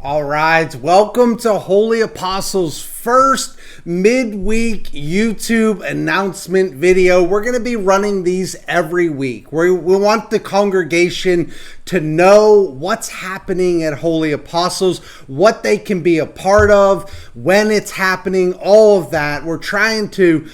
All right, welcome to Holy Apostles' first midweek YouTube announcement video. We're going to be running these every week. We want the congregation to know what's happening at Holy Apostles, what they can be a part of, when it's happening, all of that. We're trying to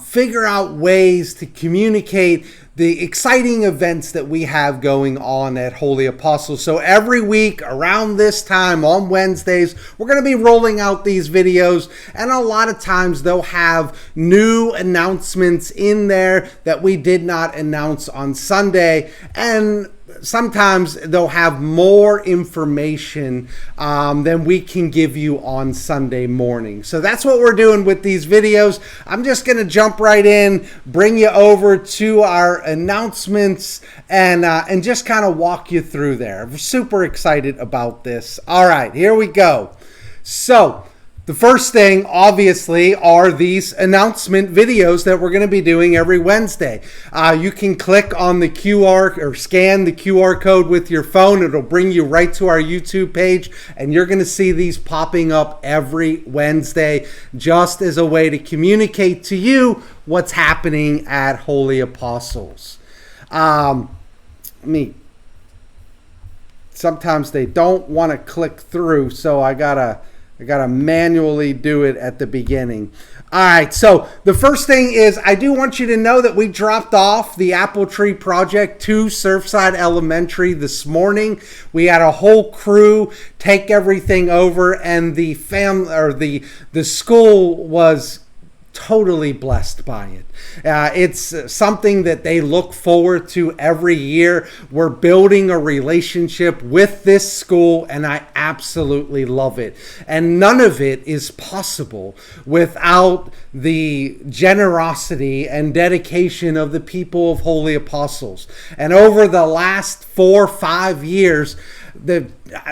figure out ways to communicate the exciting events that we have going on at Holy Apostles. So every week around this time on Wednesdays, we're going to be rolling out these videos, and a lot of times they'll have new announcements in there that we did not announce on Sunday, and sometimes they'll have more information than we can give you on Sunday morning. So that's what we're doing with these videos. I'm just going to jump right in, bring you over to our announcements, and just kind of walk you through there. I'm super excited about this. All right, here we go. So the first thing, obviously, are these announcement videos that we're going to be doing every Wednesday. You can click on the QR or scan the QR code with your phone. It'll bring you right to our YouTube page, and you're going to see these popping up every Wednesday just as a way to communicate to you what's happening at Holy Apostles. Sometimes they don't want to click through, so I gotta manually do it at the beginning. All right, so the first thing is I do want you to know that we dropped off the Apple Tree Project to Surfside Elementary this morning. We had a whole crew take everything over, and the school was totally blessed by it. It's something that they look forward to every year. We're building a relationship with this school, and I absolutely love it. And none of it is possible without the generosity and dedication of the people of Holy Apostles. And over the last 4 or 5 years,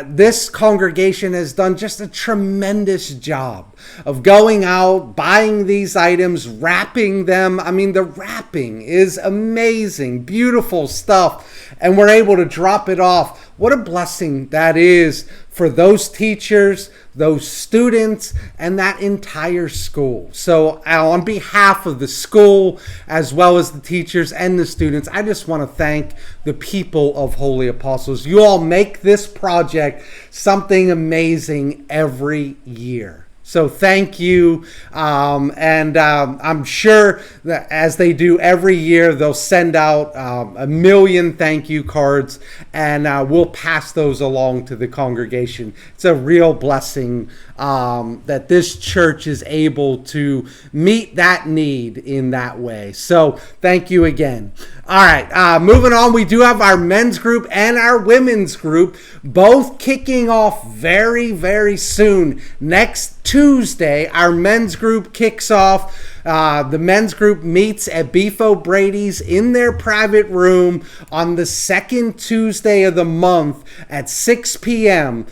this congregation has done just a tremendous job of going out, buying these items, wrapping them. I mean, the wrapping is amazing, beautiful stuff, and we're able to drop it off. What a blessing that is for those teachers, those students, and that entire school. So on behalf of the school, as well as the teachers and the students, I just want to thank the people of Holy Apostles. You all make this project something amazing every year. So thank you, and I'm sure that as they do every year, they'll send out 1 million thank you cards, and we'll pass those along to the congregation. It's a real blessing that this church is able to meet that need in that way. So thank you again. All right, moving on, we do have our men's group and our women's group both kicking off very, very soon. Next Tuesday, our men's group kicks off. The men's group meets at Beef O'Brady's in their private room on the second Tuesday of the month at 6 p.m.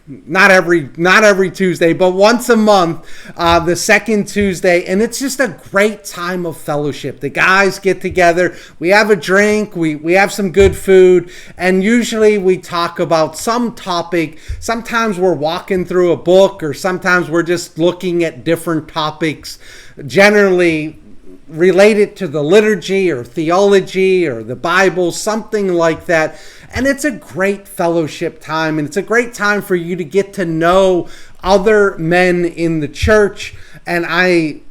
Not every Tuesday, but once a month, the second Tuesday, and it's just a great time of fellowship. The guys get together, we have a drink, we have some good food, and usually we talk about some topic. Sometimes we're walking through a book, or sometimes we're just looking at different topics, generally related to the liturgy or theology or the Bible, something like that. And it's a great fellowship time, and it's a great time for you to get to know other men in the church, and I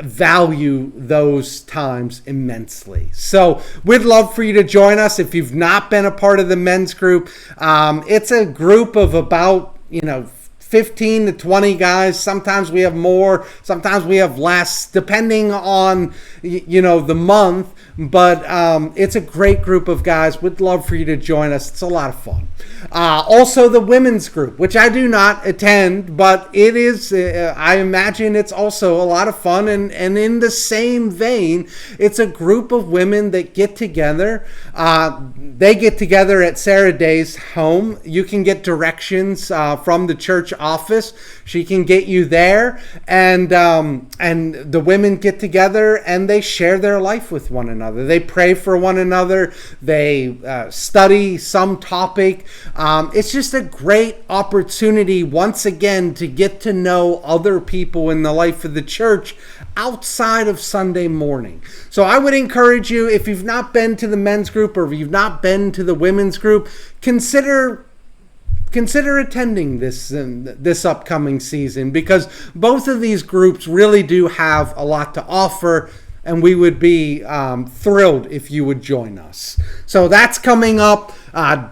value those times immensely. So we'd love for you to join us if you've not been a part of the men's group. It's a group of about 15 to 20 guys. Sometimes we have more, sometimes we have less, depending on the month. But it's a great group of guys. We'd love for you to join us. It's a lot of fun. Also, the women's group, which I do not attend, but it is, I imagine it's also a lot of fun. And in the same vein, it's a group of women that get together. They get together at Sarah Day's home. You can get directions from the church office. She can get you there, and the women get together and they share their life with one another. They pray for one another. They study some topic. It's just a great opportunity once again to get to know other people in the life of the church outside of Sunday morning. So I would encourage you, if you've not been to the men's group or if you've not been to the women's group, consider attending this upcoming season, because both of these groups really do have a lot to offer, and we would be thrilled if you would join us. So that's coming up.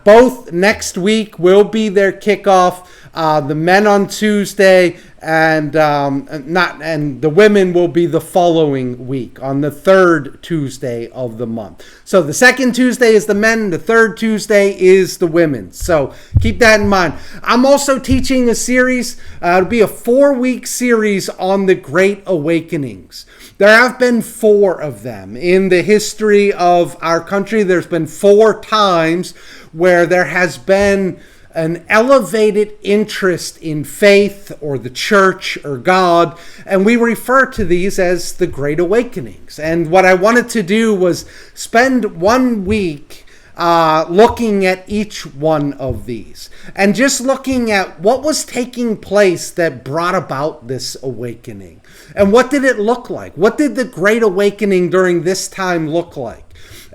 Both next week will be their kickoff. The men on Tuesday, and the women will be the following week on the third Tuesday of the month. So the second Tuesday is the men, the third Tuesday is the women. So keep that in mind. I'm also teaching a series. It'll be a 4-week series on the Great Awakenings. There have been 4 of them in the history of our country. There's been 4 times where there has been an elevated interest in faith or the church or God, and we refer to these as the Great Awakenings. And what I wanted to do was spend 1 week looking at each one of these and just looking at what was taking place that brought about this awakening. And what did it look like? What did the Great Awakening during this time look like?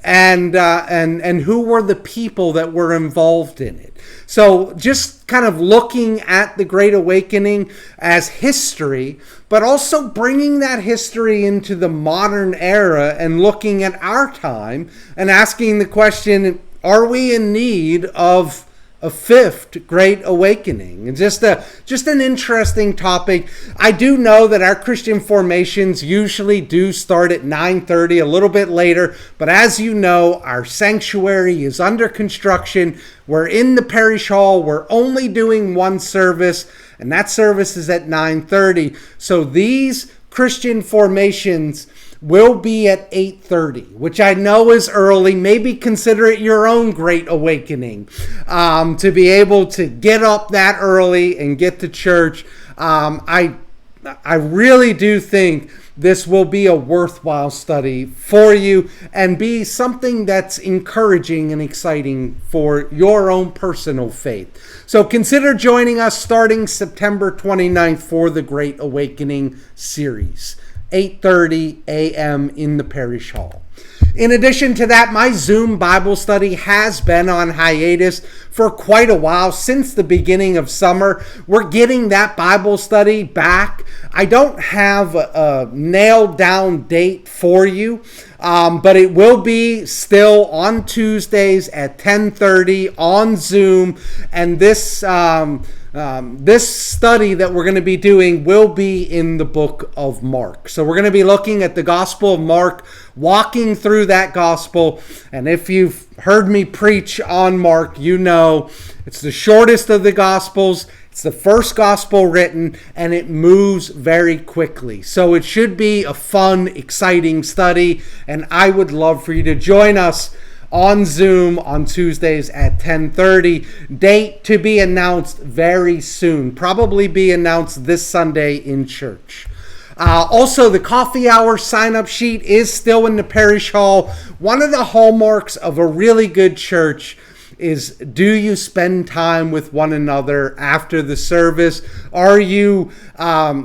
And who were the people that were involved in it? So just kind of looking at the Great Awakening as history, but also bringing that history into the modern era and looking at our time and asking the question, are we in need of a 5th Great Awakening? And just an interesting topic. I do know that our Christian formations usually do start at 9:30, a little bit later, but as you know, our sanctuary is under construction. We're in the parish hall. We're only doing 1 service, and that service is at 9:30. So these Christian formations will be at 8:30, which I know is early. Maybe consider it your own Great Awakening to be able to get up that early and get to church. I really do think this will be a worthwhile study for you and be something that's encouraging and exciting for your own personal faith. So consider joining us starting September 29th for the Great Awakening series. 8:30 a.m. in the parish hall. In addition to that, my Zoom Bible study has been on hiatus for quite a while, since the beginning of summer. We're getting that Bible study back. I don't have a nailed down date for you, but it will be still on Tuesdays at 10:30 on Zoom, and this study that we're going to be doing will be in the book of Mark. So we're going to be looking at the Gospel of Mark, walking through that gospel. And if you've heard me preach on Mark, you know it's the shortest of the Gospels. It's the first gospel written, and it moves very quickly. So it should be a fun, exciting study, and I would love for you to join us on Zoom on Tuesdays at 10:30. Date to be announced very soon. Probably be announced this Sunday in church. Also, the coffee hour sign-up sheet is still in the parish hall. One of the hallmarks of a really good church is, do you spend time with one another after the service? Are you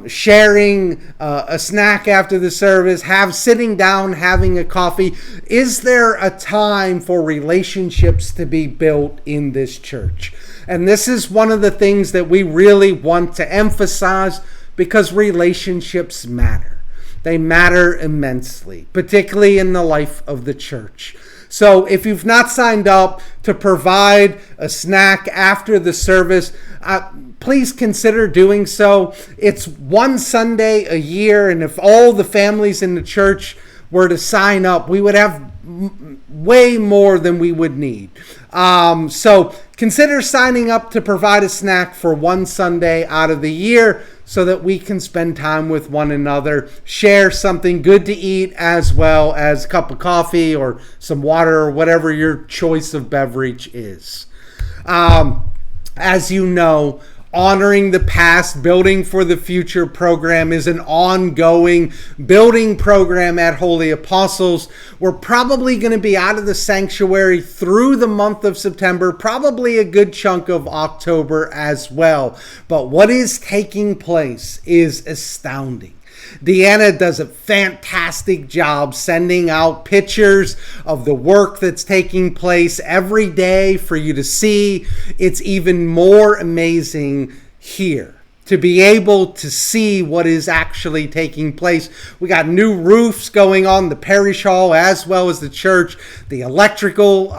sharing a snack after the service? Sitting down, having a coffee? Is there a time for relationships to be built in this church? And this is one of the things that we really want to emphasize, because relationships matter. They matter immensely, particularly in the life of the church. So if you've not signed up to provide a snack after the service, please consider doing so. It's one Sunday a year, and if all the families in the church were to sign up, we would have way more than we would need. So consider signing up to provide a snack for one Sunday out of the year, so that we can spend time with one another, share something good to eat, as well as a cup of coffee or some water or whatever your choice of beverage is. As you know, Honoring the Past, Building for the Future program is an ongoing building program at Holy Apostles. We're probably going to be out of the sanctuary through the month of September, probably a good chunk of October as well. But what is taking place is astounding. Deanna does a fantastic job sending out pictures of the work that's taking place every day for you to see. It's even more amazing here to be able to see what is actually taking place. We got new roofs going on the parish hall as well as the church. The electrical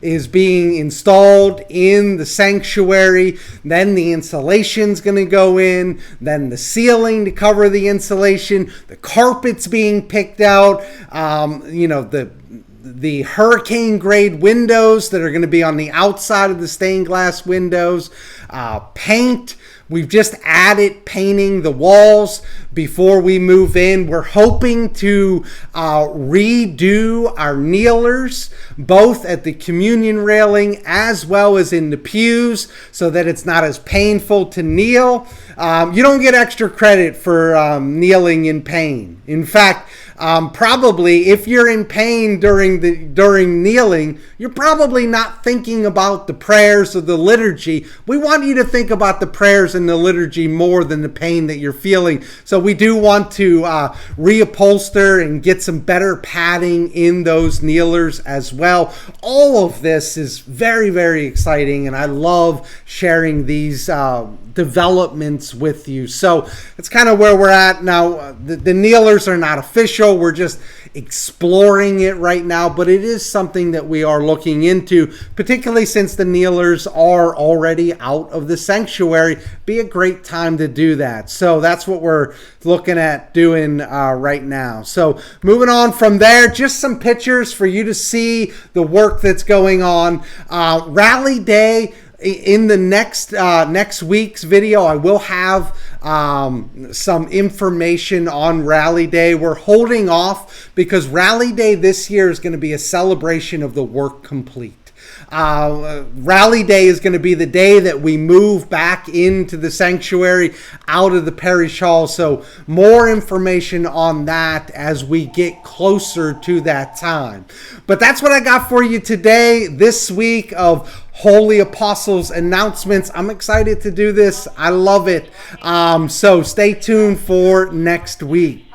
is being installed in the sanctuary. Then the insulation's going to go in. Then the ceiling to cover the insulation. The carpet's being picked out. The hurricane grade windows that are going to be on the outside of the stained glass windows. Paint. We've just added painting the walls before we move in. We're hoping to redo our kneelers, both at the communion railing as well as in the pews, so that it's not as painful to kneel. You don't get extra credit for kneeling in pain. In fact, probably if you're in pain during kneeling, you're probably not thinking about the prayers of the liturgy. We want you to think about the prayers in the liturgy more than the pain that you're feeling. So we do want to reupholster and get some better padding in those kneelers as well. All of this is very, very exciting, and I love sharing these developments with you. So it's kind of where we're at now. The kneelers are not official. We're just exploring it right now, but it is something that we are looking into, particularly since the kneelers are already out of the sanctuary. Be a great time to do that. So that's what we're looking at doing right now. So moving on from there, just some pictures for you to see the work that's going on. Rally Day. In the next week's video, I will have some information on Rally Day. We're holding off because Rally Day this year is going to be a celebration of the work complete. Rally Day is going to be the day that we move back into the sanctuary out of the parish hall. So more information on that as we get closer to that time. But that's what I got for you today, this week of Holy Apostles announcements. I'm excited to do this. I love it. So stay tuned for next week.